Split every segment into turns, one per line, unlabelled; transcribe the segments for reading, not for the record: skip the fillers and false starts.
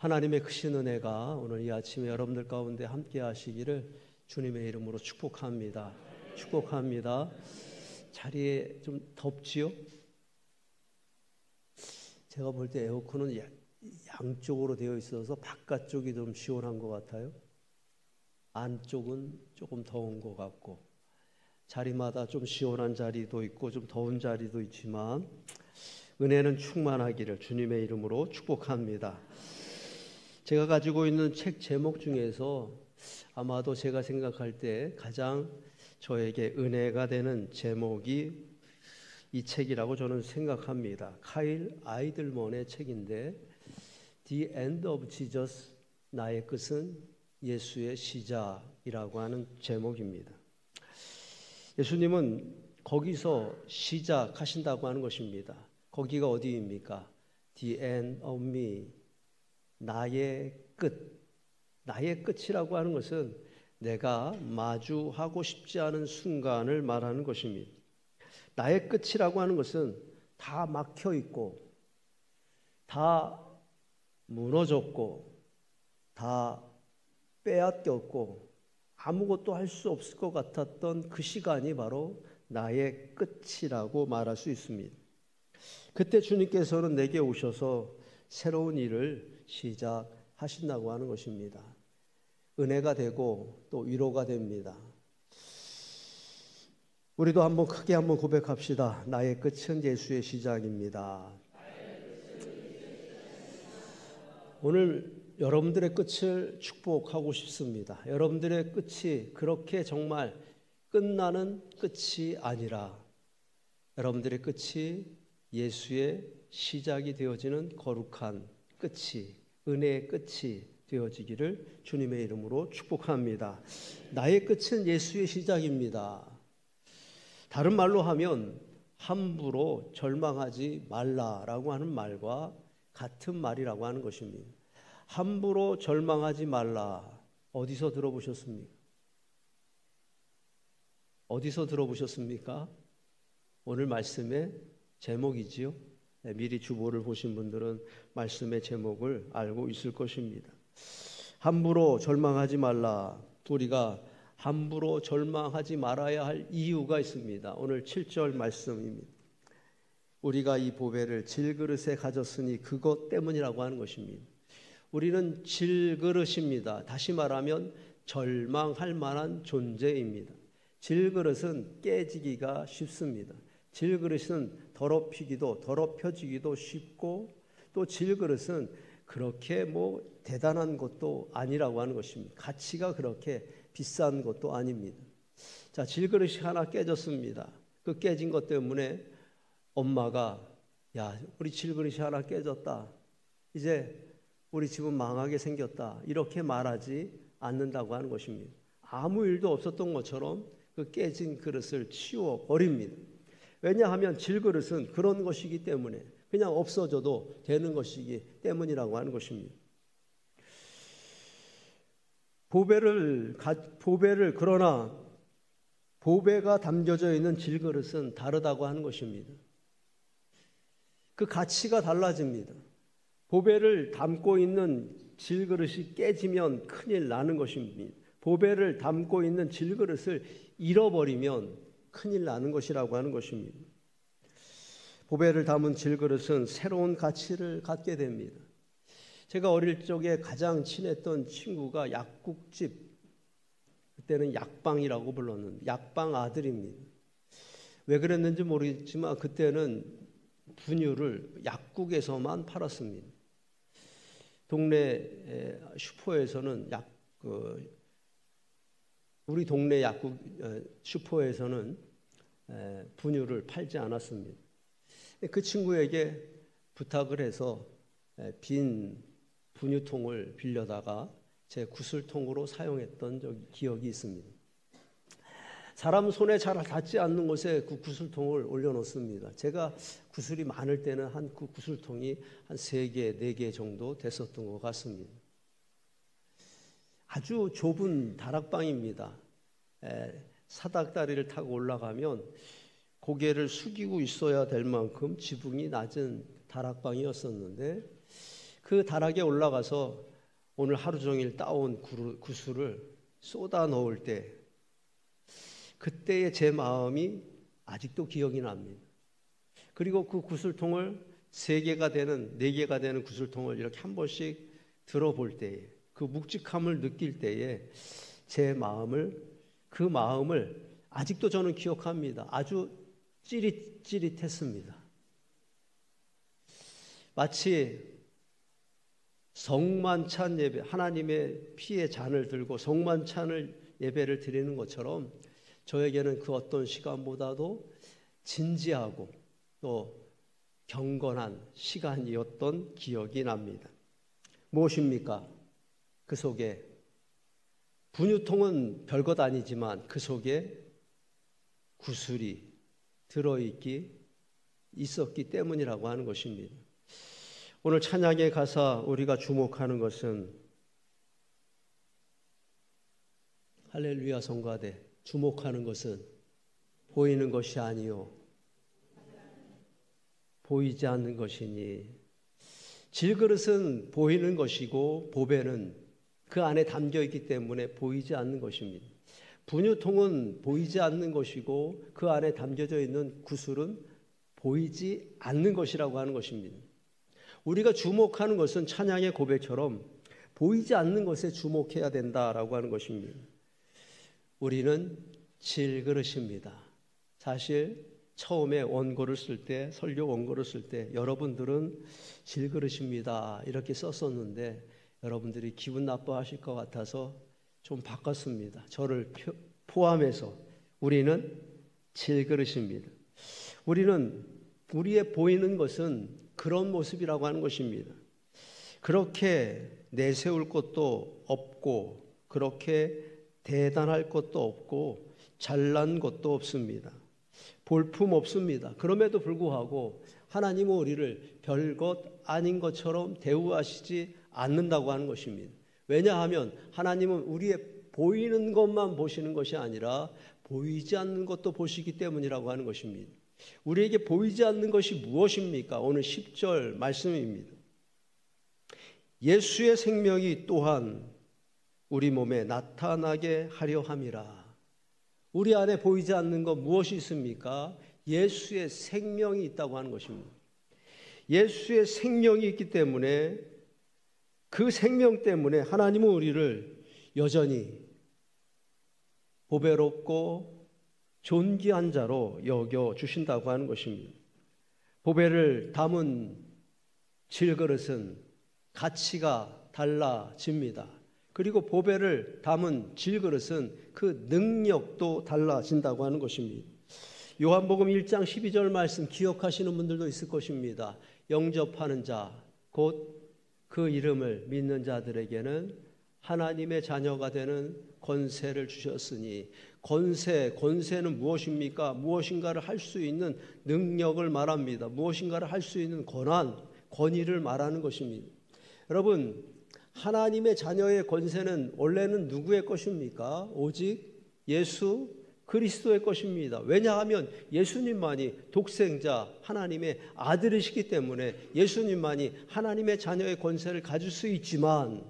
하나님의 크신 은혜가 오늘 이 아침에 여러분들 가운데 함께 하시기를 주님의 이름으로 축복합니다. 축복합니다. 자리에 좀 덥지요? 제가 볼 때 에어컨은 양쪽으로 되어 있어서 바깥쪽이 좀 시원한 것 같아요. 안쪽은 조금 더운 것 같고, 자리마다 좀 시원한 자리도 있고 좀 더운 자리도 있지만 은혜는 충만하기를 주님의 이름으로 축복합니다. 제가 가지고 있는 책 제목 중에서 아마도 제가 생각할 때 가장 저에게 은혜가 되는 제목이 이 책이라고 저는 생각합니다. 카일 아이들먼의 책인데 The End of Jesus, 나의 끝은 예수의 시작이라고 하는 제목입니다. 예수님은 거기서 시작하신다고 하는 것입니다. 거기가 어디입니까? The end of me, 나의 끝. 나의 끝이라고 하는 것은 내가 마주하고 싶지 않은 순간을 말하는 것입니다. 나의 끝이라고 하는 것은 다 막혀 있고 다 무너졌고 다 빼앗겼고 아무것도 할 수 없을 것 같았던 그 시간이 바로 나의 끝이라고 말할 수 있습니다. 그때 주님께서는 내게 오셔서 새로운 일을 시작하신다고 하는 것입니다. 은혜가 되고 또 위로가 됩니다. 우리도 한번 크게 한번 고백합시다. 나의 끝은 예수의 시작입니다. 오늘 여러분들의 끝을 축복하고 싶습니다. 여러분들의 끝이 그렇게 정말 끝나는 끝이 아니라 여러분들의 끝이 예수의 시작이 되어지는 거룩한 끝이, 은혜의 끝이 되어지기를 주님의 이름으로 축복합니다. 나의 끝은 예수의 시작입니다. 다른 말로 하면 함부로 절망하지 말라라고 하는 말과 같은 말이라고 하는 것입니다. 함부로 절망하지 말라. 어디서 들어보셨습니까? 어디서 들어보셨습니까? 오늘 말씀의 제목이지요. 미리 주보를 보신 분들은 말씀의 제목을 알고 있을 것입니다. 함부로 절망하지 말라. 우리가 함부로 절망하지 말아야 할 이유가 있습니다. 오늘 7절 말씀입니다. 우리가 이 보배를 질그릇에 가졌으니 그것 때문이라고 하는 것입니다. 우리는 질그릇입니다. 다시 말하면 절망할 만한 존재입니다. 질그릇은 깨지기가 쉽습니다. 질그릇은 더럽혀지기도 쉽고 또 질그릇은 그렇게 대단한 것도 아니라고 하는 것입니다. 가치가 그렇게 비싼 것도 아닙니다. 자, 질그릇이 하나 깨졌습니다. 그 깨진 것 때문에 엄마가 야, 우리 질그릇이 하나 깨졌다. 이제 우리 집은 망하게 생겼다. 이렇게 말하지 않는다고 하는 것입니다. 아무 일도 없었던 것처럼 그 깨진 그릇을 치워버립니다. 왜냐하면 질그릇은 그런 것이기 때문에 그냥 없어져도 되는 것이기 때문이라고 하는 것입니다. 그러나 보배가 담겨져 있는 질그릇은 다르다고 하는 것입니다. 그 가치가 달라집니다. 보배를 담고 있는 질그릇이 깨지면 큰일 나는 것입니다. 보배를 담고 있는 질그릇을 잃어버리면 큰일 나는 것이라고 하는 것입니다. 보배를 담은 질그릇은 새로운 가치를 갖게 됩니다. 제가 어릴 적에 가장 친했던 친구가 약국집, 그때는 약방이라고 불렀는데 약방 아들입니다. 왜 그랬는지 모르겠지만 그때는 분유를 약국에서만 팔았습니다. 동네 슈퍼에서는 우리 동네 약국 슈퍼에서는 분유를 팔지 않았습니다. 그 친구에게 부탁을 해서 빈 분유통을 빌려다가 제 구슬통으로 사용했던 기억이 있습니다. 사람 손에 잘 닿지 않는 곳에 그 구슬통을 올려놓습니다. 제가 구슬이 많을 때는 그 구슬통이 한 3개, 4개 정도 됐었던 것 같습니다. 아주 좁은 다락방입니다. 사닥다리를 타고 올라가면 고개를 숙이고 있어야 될 만큼 지붕이 낮은 다락방이었었는데 그 다락에 올라가서 오늘 하루 종일 따온 구슬을 쏟아 넣을 때 그때의 제 마음이 아직도 기억이 납니다. 그리고 그 구슬통을 3개가 되는 4개가 되는 구슬통을 이렇게 한 번씩 들어볼 때에 그 묵직함을 느낄 때에 제 마음을 그 마음을 아직도 저는 기억합니다. 아주 찌릿찌릿했습니다. 마치 성만찬 예배, 하나님의 피의 잔을 들고 성만찬을 예배를 드리는 것처럼 저에게는 그 어떤 시간보다도 진지하고 또 경건한 시간이었던 기억이 납니다. 무엇입니까? 그 속에 분유통은 별것 아니지만 그 속에 구슬이 있었기 때문이라고 하는 것입니다. 오늘 찬양의 가사 우리가 주목하는 것은 할렐루야 성가대 주목하는 것은 보이는 것이 아니요 보이지 않는 것이니 질그릇은 보이는 것이고 보배는 그 안에 담겨 있기 때문에 보이지 않는 것입니다. 분유통은 보이지 않는 것이고 그 안에 담겨져 있는 구슬은 보이지 않는 것이라고 하는 것입니다. 우리가 주목하는 것은 찬양의 고백처럼 보이지 않는 것에 주목해야 된다라고 하는 것입니다. 우리는 질그릇입니다. 사실 처음에 원고를 쓸 때, 설교 원고를 쓸 때 여러분들은 질그릇입니다 이렇게 썼었는데 여러분들이 기분 나빠하실 것 같아서 좀 바꿨습니다. 저를 포함해서 우리는 질그릇입니다. 우리는 우리의 보이는 것은 그런 모습이라고 하는 것입니다. 그렇게 내세울 것도 없고 그렇게 대단할 것도 없고 잘난 것도 없습니다. 볼품 없습니다. 그럼에도 불구하고 하나님은 우리를 별것 아닌 것처럼 대우하시지 않는다고 하는 것입니다. 왜냐하면 하나님은 우리의 보이는 것만 보시는 것이 아니라 보이지 않는 것도 보시기 때문이라고 하는 것입니다. 우리에게 보이지 않는 것이 무엇입니까? 오늘 10절 말씀입니다. 예수의 생명이 또한 우리 몸에 나타나게 하려 함이라. 우리 안에 보이지 않는 것 무엇이 있습니까? 예수의 생명이 있다고 하는 것입니다. 예수의 생명이 있기 때문에 그 생명 때문에 하나님은 우리를 여전히 보배롭고 존귀한 자로 여겨주신다고 하는 것입니다. 보배를 담은 질그릇은 가치가 달라집니다. 그리고 보배를 담은 질그릇은 그 능력도 달라진다고 하는 것입니다. 요한복음 1장 12절 말씀 기억하시는 분들도 있을 것입니다. 영접하는 자, 곧 그 이름을 믿는 자들에게는 하나님의 자녀가 되는 권세를 주셨으니, 권세는 무엇입니까? 무엇인가를 할 수 있는 능력을 말합니다. 무엇인가를 할 수 있는 권위를 말하는 것입니다. 여러분, 하나님의 자녀의 권세는 원래는 누구의 것입니까? 오직 예수 그리스도의 것입니다. 왜냐하면 예수님만이 독생자 하나님의 아들이시기 때문에 예수님만이 하나님의 자녀의 권세를 가질 수 있지만,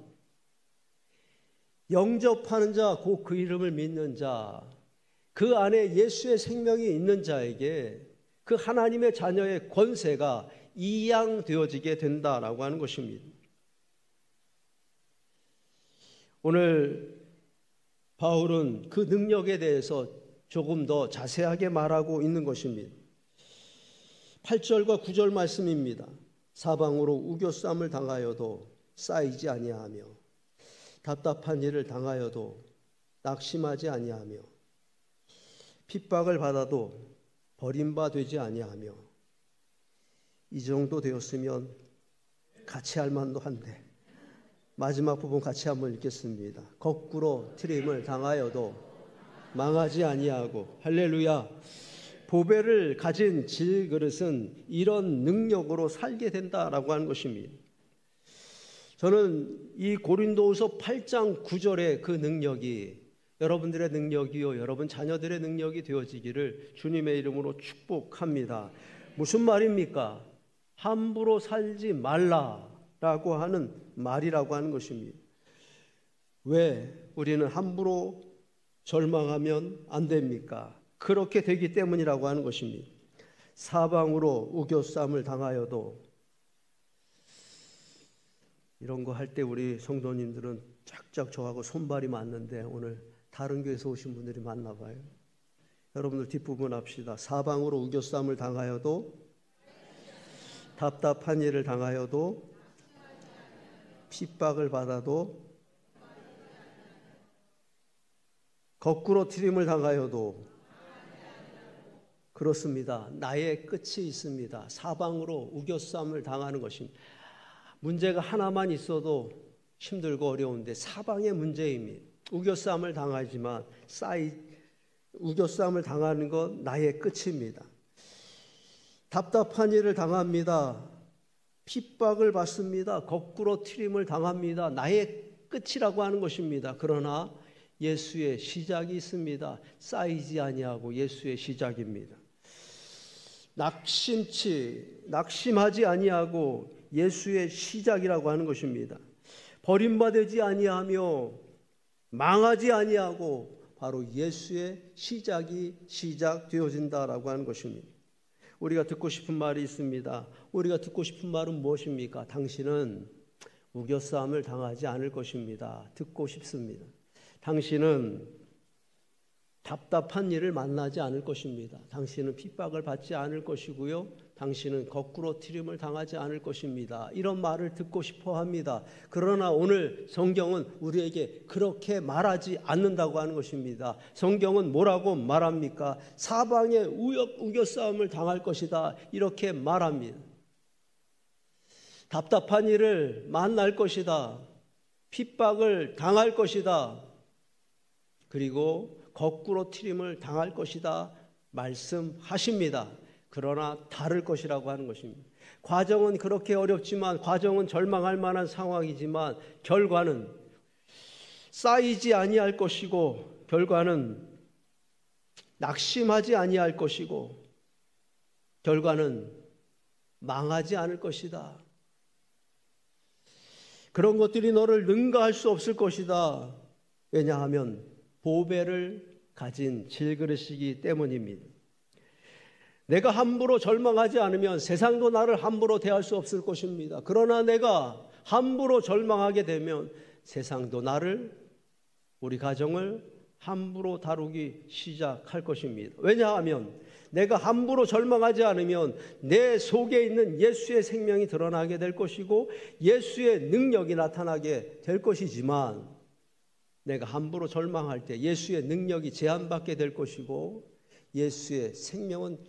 영접하는 자, 곧 그 이름을 믿는 자, 그 안에 예수의 생명이 있는 자에게 그 하나님의 자녀의 권세가 이양되어지게 된다라고 하는 것입니다. 오늘 바울은 그 능력에 대해서 조금 더 자세하게 말하고 있는 것입니다. 8절과 9절 말씀입니다. 사방으로 우겨쌈을 당하여도 쌓이지 아니하며 답답한 일을 당하여도 낙심하지 아니하며 핍박을 받아도 버림받지 아니하며, 이 정도 되었으면 같이 할 만도 한데 마지막 부분 같이 한번 읽겠습니다. 거꾸로 트림을 당하여도 망하지 아니하고. 할렐루야. 보배를 가진 질그릇은 이런 능력으로 살게 된다라고 하는 것입니다. 저는 이 고린도후서 8장 9절의 그 능력이 여러분들의 능력이요 여러분 자녀들의 능력이 되어지기를 주님의 이름으로 축복합니다. 무슨 말입니까? 함부로 살지 말라. 라고 하는 말이라고 하는 것입니다. 왜 우리는 함부로 절망하면 안 됩니까? 그렇게 되기 때문이라고 하는 것입니다. 사방으로 우겨쌈을 당하여도, 이런 거 할 때 우리 성도님들은 짝짝 저하고 손발이 맞는데 오늘 다른 교회에서 오신 분들이 많나 봐요. 여러분들 뒷부분 합시다. 사방으로 우겨쌈을 당하여도, 답답한 일을 당하여도, 핍박을 받아도, 거꾸로 트림을 당하여도, 그렇습니다. 나의 끝이 있습니다. 사방으로 우겨쌈을 당하는 것입니다. 문제가 하나만 있어도 힘들고 어려운데 사방의 문제입니다. 우겨쌈을 당하지만 우겨쌈을 당하는 건 나의 끝입니다. 답답한 일을 당합니다. 핍박을 받습니다. 거꾸로 트림을 당합니다. 나의 끝이라고 하는 것입니다. 그러나 예수의 시작이 있습니다. 쌓이지 아니하고 예수의 시작입니다. 낙심하지 아니하고 예수의 시작이라고 하는 것입니다. 버림받지 아니하며 망하지 아니하고 바로 예수의 시작이 시작되어진다라고 하는 것입니다. 우리가 듣고 싶은 말이 있습니다. 우리가 듣고 싶은 말은 무엇입니까? 당신은 우겨싸움을 당하지 않을 것입니다. 듣고 싶습니다. 당신은 답답한 일을 만나지 않을 것입니다. 당신은 핍박을 받지 않을 것이고요. 당신은 거꾸로 트림을 당하지 않을 것입니다. 이런 말을 듣고 싶어 합니다. 그러나 오늘 성경은 우리에게 그렇게 말하지 않는다고 하는 것입니다. 성경은 뭐라고 말합니까? 사방에 우겨싸움을 당할 것이다. 이렇게 말합니다. 답답한 일을 만날 것이다. 핍박을 당할 것이다. 그리고 거꾸로 트림을 당할 것이다 말씀하십니다. 그러나 다를 것이라고 하는 것입니다. 과정은 그렇게 어렵지만, 과정은 절망할 만한 상황이지만 결과는 쌓이지 아니할 것이고, 결과는 낙심하지 아니할 것이고, 결과는 망하지 않을 것이다. 그런 것들이 너를 능가할 수 없을 것이다. 왜냐하면 보배를 가진 질그릇이기 때문입니다. 내가 함부로 절망하지 않으면 세상도 나를 함부로 대할 수 없을 것입니다. 그러나 내가 함부로 절망하게 되면 세상도 나를, 우리 가정을 함부로 다루기 시작할 것입니다. 왜냐하면 내가 함부로 절망하지 않으면 내 속에 있는 예수의 생명이 드러나게 될 것이고 예수의 능력이 나타나게 될 것이지만, 내가 함부로 절망할 때 예수의 능력이 제한받게 될 것이고 예수의 생명은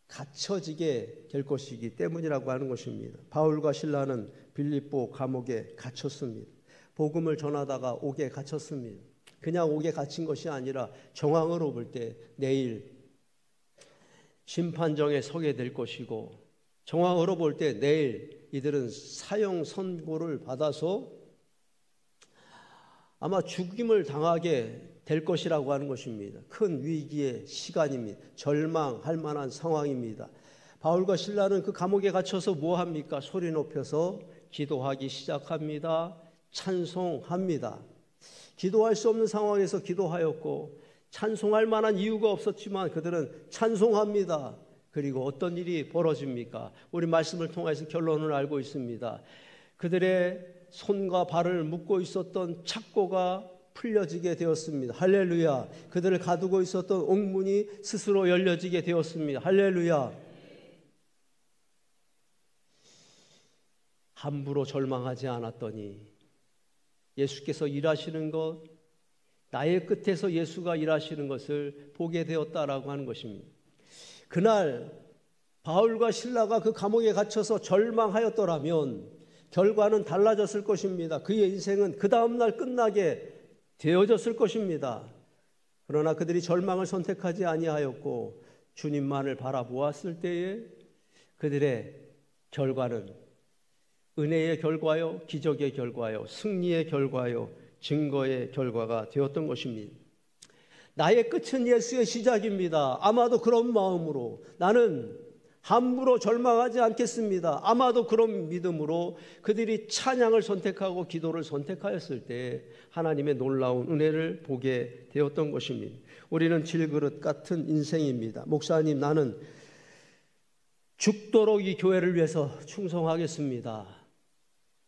갇혀지게 될 것이기 때문이라고 하는 것입니다. 바울과 실라는 빌립보 감옥에 갇혔습니다. 복음을 전하다가 옥에 갇혔습니다. 그냥 옥에 갇힌 것이 아니라 정황으로 볼 때 내일 심판정에 서게 될 것이고, 정황으로 볼 때 내일 이들은 사형 선고를 받아서 아마 죽임을 당하게 될 것이라고 하는 것입니다. 큰 위기의 시간입니다. 절망할 만한 상황입니다. 바울과 실라는 그 감옥에 갇혀서 뭐 합니까? 소리 높여서 기도하기 시작합니다. 찬송합니다. 기도할 수 없는 상황에서 기도하였고 찬송할 만한 이유가 없었지만 그들은 찬송합니다. 그리고 어떤 일이 벌어집니까? 우리 말씀을 통해서 결론을 알고 있습니다. 그들의 손과 발을 묶고 있었던 착고가 풀려지게 되었습니다. 할렐루야. 그들을 가두고 있었던 옥문이 스스로 열려지게 되었습니다. 할렐루야. 함부로 절망하지 않았더니 예수께서 일하시는 것, 나의 끝에서 예수가 일하시는 것을 보게 되었다라고 하는 것입니다. 그날 바울과 실라가 그 감옥에 갇혀서 절망하였더라면 결과는 달라졌을 것입니다. 그의 인생은 그 다음날 끝나게 되어졌을 것입니다. 그러나 그들이 절망을 선택하지 아니하였고 주님만을 바라보았을 때에 그들의 결과는 은혜의 결과요, 기적의 결과요, 승리의 결과요, 증거의 결과가 되었던 것입니다. 나의 끝은 예수의 시작입니다. 아마도 그런 마음으로 나는 함부로 절망하지 않겠습니다. 아마도 그런 믿음으로 그들이 찬양을 선택하고 기도를 선택하였을 때 하나님의 놀라운 은혜를 보게 되었던 것입니다. 우리는 질그릇 같은 인생입니다. 목사님, 나는 죽도록 이 교회를 위해서 충성하겠습니다.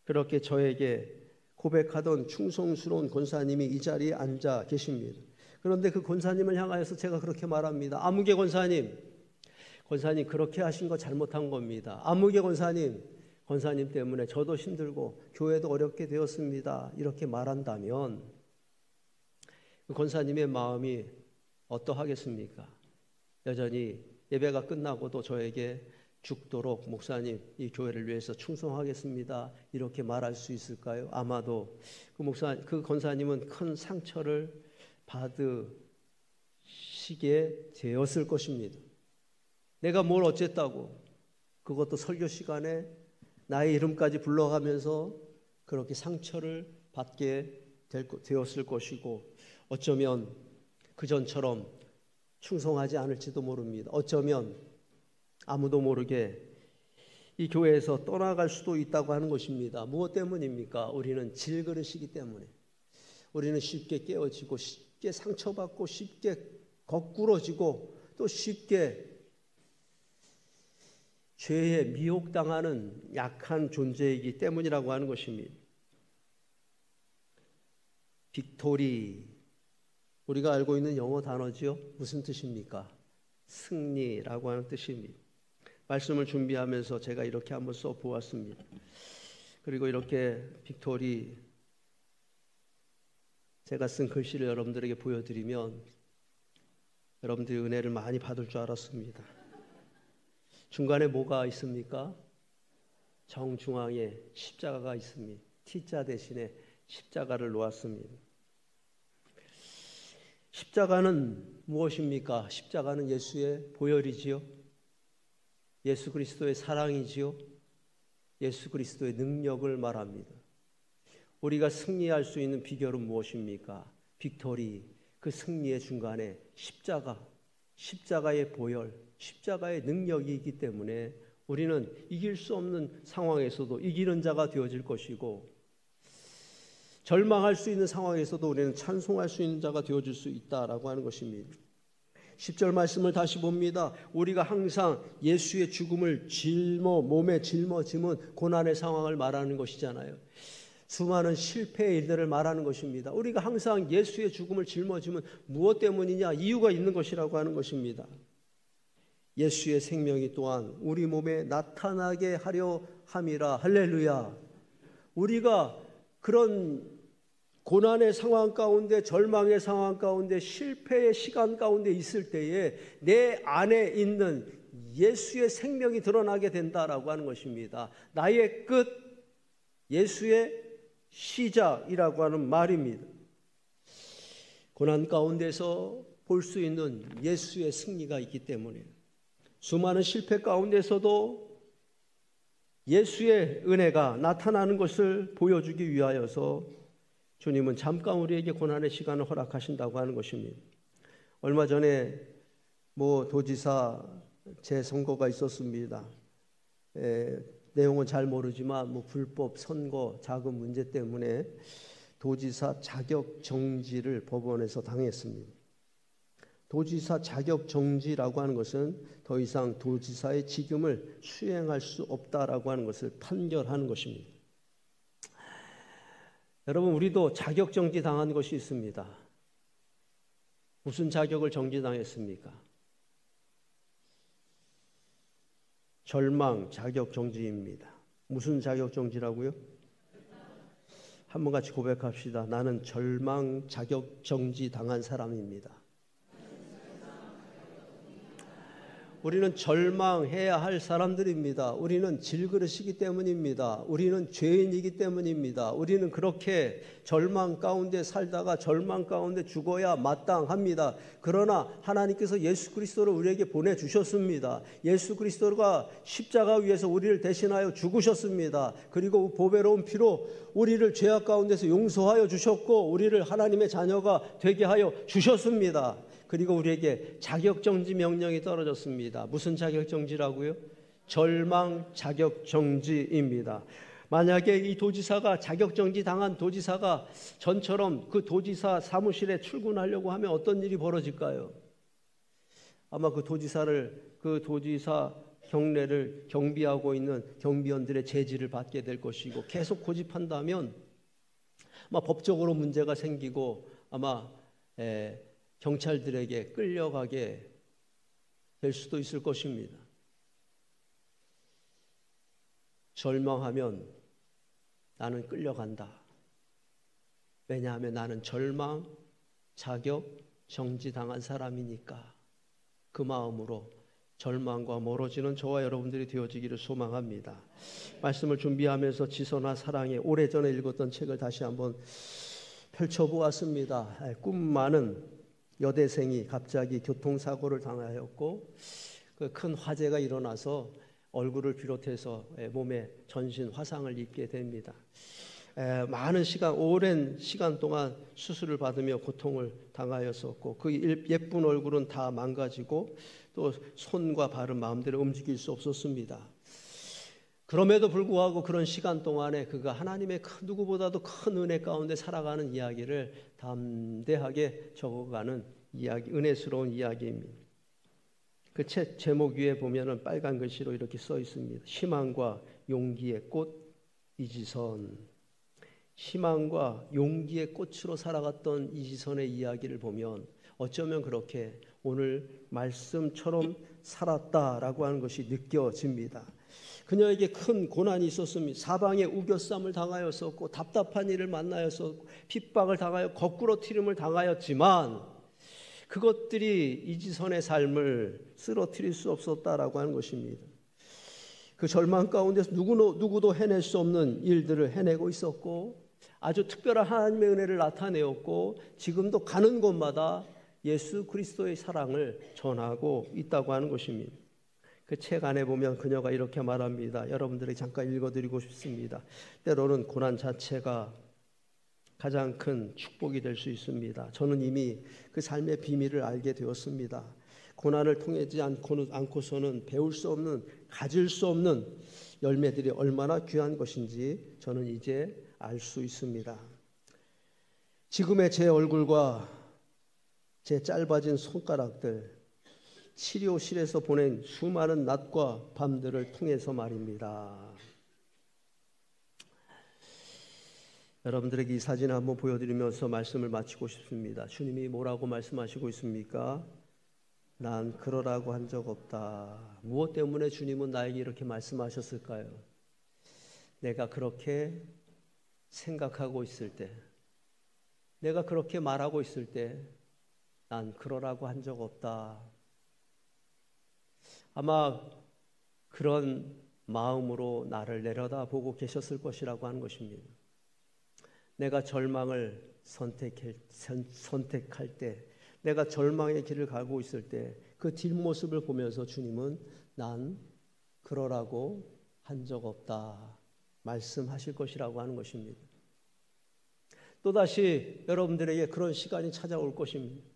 그렇게 저에게 고백하던 충성스러운 권사님이 이 자리에 앉아 계십니다. 그런데 그 권사님을 향하여서 제가 그렇게 말합니다. 아무개 권사님 그렇게 하신 거 잘못한 겁니다. 아무개 권사님 때문에 저도 힘들고 교회도 어렵게 되었습니다. 이렇게 말한다면 그 권사님의 마음이 어떠하겠습니까? 여전히 예배가 끝나고도 저에게 죽도록 목사님 이 교회를 위해서 충성하겠습니다. 이렇게 말할 수 있을까요? 아마도 그 권사님은 큰 상처를 받으시게 되었을 것입니다. 내가 뭘 어쨌다고, 그것도 설교 시간에 나의 이름까지 불러가면서 그렇게 상처를 받게 되었을 것이고, 어쩌면 그전처럼 충성하지 않을지도 모릅니다. 어쩌면 아무도 모르게 이 교회에서 떠나갈 수도 있다고 하는 것입니다. 무엇 때문입니까? 우리는 질그릇이기 때문에. 우리는 쉽게 깨어지고 쉽게 상처받고 쉽게 거꾸러지고 또 쉽게 죄에 미혹당하는 약한 존재이기 때문이라고 하는 것입니다. 빅토리, 우리가 알고 있는 영어 단어지요. 무슨 뜻입니까? 승리라고 하는 뜻입니다. 말씀을 준비하면서 제가 이렇게 한번 써보았습니다. 그리고 이렇게 빅토리, 제가 쓴 글씨를 여러분들에게 보여드리면 여러분들이 은혜를 많이 받을 줄 알았습니다. 중간에 뭐가 있습니까? 정중앙에 십자가가 있습니다. T자 대신에 십자가를 놓았습니다. 십자가는 무엇입니까? 십자가는 예수의 보혈이지요. 예수 그리스도의 사랑이지요. 예수 그리스도의 능력을 말합니다. 우리가 승리할 수 있는 비결은 무엇입니까? 빅토리, 그 승리의 중간에 십자가의 보혈, 십자가의 능력이 있기 때문에 우리는 이길 수 없는 상황에서도 이기는 자가 되어질 것이고, 절망할 수 있는 상황에서도 우리는 찬송할 수 있는 자가 되어질 수 있다라고 하는 것입니다. 10절 말씀을 다시 봅니다. 우리가 항상 예수의 죽음을 몸에 짊어지는 고난의 상황을 말하는 것이잖아요. 수많은 실패의 일들을 말하는 것입니다. 우리가 항상 예수의 죽음을 짊어지면 무엇 때문이냐? 이유가 있는 것이라고 하는 것입니다. 예수의 생명이 또한 우리 몸에 나타나게 하려 함이라. 할렐루야. 우리가 그런 고난의 상황 가운데, 절망의 상황 가운데, 실패의 시간 가운데 있을 때에 내 안에 있는 예수의 생명이 드러나게 된다라고 하는 것입니다. 나의 끝, 예수의 시작이라고 하는 말입니다. 고난 가운데서 볼 수 있는 예수의 승리가 있기 때문에, 수많은 실패 가운데서도 예수의 은혜가 나타나는 것을 보여주기 위하여서 주님은 잠깐 우리에게 고난의 시간을 허락하신다고 하는 것입니다. 얼마 전에 도지사 재선거가 있었습니다. 내용은 잘 모르지만 불법 선거 자금 문제 때문에 도지사 자격 정지를 법원에서 당했습니다. 도지사 자격 정지라고 하는 것은 더 이상 도지사의 직임을 수행할 수 없다라고 하는 것을 판결하는 것입니다. 여러분, 우리도 자격 정지 당한 것이 있습니다. 무슨 자격을 정지당했습니까? 절망 자격 정지입니다. 무슨 자격 정지라고요? 한번 같이 고백합시다. 나는 절망 자격 정지 당한 사람입니다. 우리는 절망해야 할 사람들입니다. 우리는 질그릇이기 때문입니다. 우리는 죄인이기 때문입니다. 우리는 그렇게 절망 가운데 살다가 절망 가운데 죽어야 마땅합니다. 그러나 하나님께서 예수 그리스도를 우리에게 보내주셨습니다. 예수 그리스도가 십자가 위에서 우리를 대신하여 죽으셨습니다. 그리고 보배로운 피로 우리를 죄악 가운데서 용서하여 주셨고 우리를 하나님의 자녀가 되게 하여 주셨습니다. 그리고 우리에게 자격정지 명령이 떨어졌습니다. 무슨 자격정지라고요? 절망 자격정지입니다. 만약에 이 도지사가 자격정지 당한 도지사가 전처럼 그 도지사 사무실에 출근하려고 하면 어떤 일이 벌어질까요? 아마 그 도지사 경례를 경비하고 있는 경비원들의 제지를 받게 될 것이고, 계속 고집한다면 아마 법적으로 문제가 생기고 아마 경찰들에게 끌려가게 될 수도 있을 것입니다. 절망하면 나는 끌려간다. 왜냐하면 나는 절망, 자격, 정지당한 사람이니까. 그 마음으로 절망과 멀어지는 저와 여러분들이 되어지기를 소망합니다. 말씀을 준비하면서 지선화 사랑의 오래전에 읽었던 책을 다시 한번 펼쳐보았습니다. 꿈 많은 여대생이 갑자기 교통사고를 당하였고, 그 큰 화재가 일어나서 얼굴을 비롯해서 몸에 전신 화상을 입게 됩니다. 많은 시간, 오랜 시간 동안 수술을 받으며 고통을 당하였었고, 그 예쁜 얼굴은 다 망가지고 또 손과 발은 마음대로 움직일 수 없었습니다. 그럼에도 불구하고 그런 시간 동안에 그가 하나님의 누구보다도 큰 은혜 가운데 살아가는 이야기를 담대하게 적어가는 이야기, 은혜스러운 이야기입니다. 그 책 제목 위에 보면은 빨간 글씨로 이렇게 써 있습니다. 희망과 용기의 꽃 이지선. 희망과 용기의 꽃으로 살아갔던 이지선의 이야기를 보면 어쩌면 그렇게 오늘 말씀처럼 살았다라고 하는 것이 느껴집니다. 그녀에게 큰 고난이 있었습니다. 사방에 우겨쌈을 당하였었고, 답답한 일을 만나였었고, 핍박을 당하여 거꾸로 튀름을 당하였지만 그것들이 이지선의 삶을 쓰러뜨릴 수 없었다라고 하는 것입니다. 그 절망 가운데서 누구도 해낼 수 없는 일들을 해내고 있었고, 아주 특별한 하나님의 은혜를 나타내었고, 지금도 가는 곳마다 예수 그리스도의 사랑을 전하고 있다고 하는 것입니다. 그 책 안에 보면 그녀가 이렇게 말합니다. 여러분들에게 잠깐 읽어드리고 싶습니다. 때로는 고난 자체가 가장 큰 축복이 될 수 있습니다. 저는 이미 그 삶의 비밀을 알게 되었습니다. 고난을 통하지 않고서는 배울 수 없는, 가질 수 없는 열매들이 얼마나 귀한 것인지 저는 이제 알 수 있습니다. 지금의 제 얼굴과 제 짧아진 손가락들, 치료실에서 보낸 수많은 낮과 밤들을 통해서 말입니다. 여러분들에게 이 사진을 한번 보여드리면서 말씀을 마치고 싶습니다. 주님이 뭐라고 말씀하시고 있습니까? 난 그러라고 한 적 없다. 무엇 때문에 주님은 나에게 이렇게 말씀하셨을까요? 내가 그렇게 생각하고 있을 때, 내가 그렇게 말하고 있을 때 난 그러라고 한 적 없다. 아마 그런 마음으로 나를 내려다보고 계셨을 것이라고 하는 것입니다. 내가 절망을 선택할 때, 내가 절망의 길을 가고 있을 때 그 뒷모습을 보면서 주님은 난 그러라고 한 적 없다 말씀하실 것이라고 하는 것입니다. 또다시 여러분들에게 그런 시간이 찾아올 것입니다.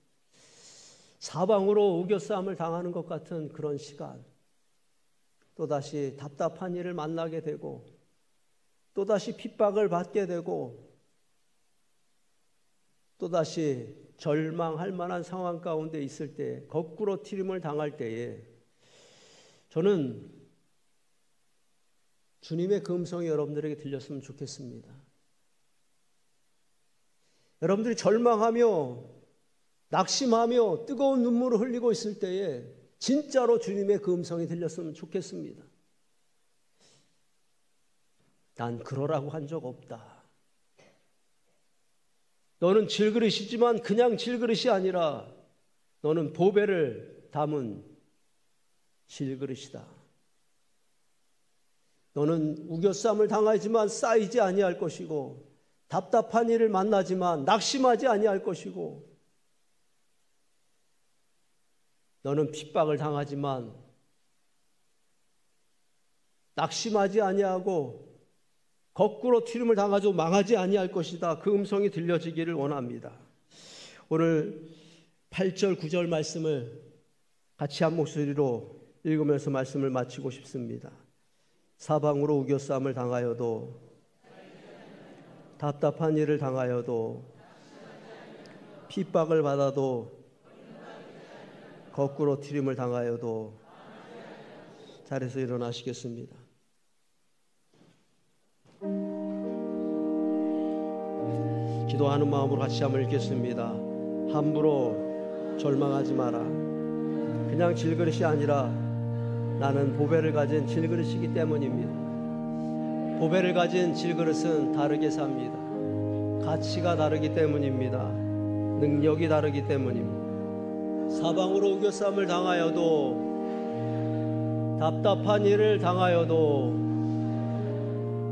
사방으로 우겨싸움을 당하는 것 같은 그런 시간, 또다시 답답한 일을 만나게 되고, 또다시 핍박을 받게 되고, 또다시 절망할 만한 상황 가운데 있을 때, 거꾸로 튀림을 당할 때에 저는 주님의 그 음성이 여러분들에게 들렸으면 좋겠습니다. 여러분들이 절망하며 낙심하며 뜨거운 눈물을 흘리고 있을 때에 진짜로 주님의 그 음성이 들렸으면 좋겠습니다. 난 그러라고 한 적 없다. 너는 질그릇이지만 그냥 질그릇이 아니라 너는 보배를 담은 질그릇이다. 너는 우겨쌈을 당하지만 쌓이지 아니할 것이고, 답답한 일을 만나지만 낙심하지 아니할 것이고, 너는 핍박을 당하지만 낙심하지 아니하고 거꾸로 튀름을 당하지 망하지 아니할 것이다. 그 음성이 들려지기를 원합니다. 오늘 8절 9절 말씀을 같이 한 목소리로 읽으면서 말씀을 마치고 싶습니다. 사방으로 우겨싸움을 당하여도, 답답한 일을 당하여도, 핍박을 받아도, 거꾸로 튀림을 당하여도, 자리에서 일어나시겠습니다. 기도하는 마음으로 같이 한번 읽겠습니다. 함부로 절망하지 마라. 그냥 질그릇이 아니라 나는 보배를 가진 질그릇이기 때문입니다. 보배를 가진 질그릇은 다르게 삽니다. 가치가 다르기 때문입니다. 능력이 다르기 때문입니다. 사방으로 우겨싸움을 당하여도, 답답한 일을 당하여도,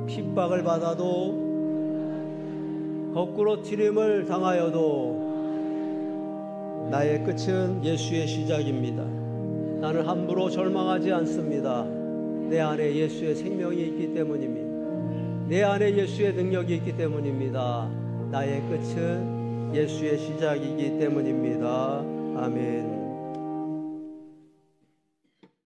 핍박을 받아도, 거꾸로 튀림을 당하여도 나의 끝은 예수의 시작입니다. 나는 함부로 절망하지 않습니다. 내 안에 예수의 생명이 있기 때문입니다. 내 안에 예수의 능력이 있기 때문입니다. 나의 끝은 예수의 시작이기 때문입니다. 아멘.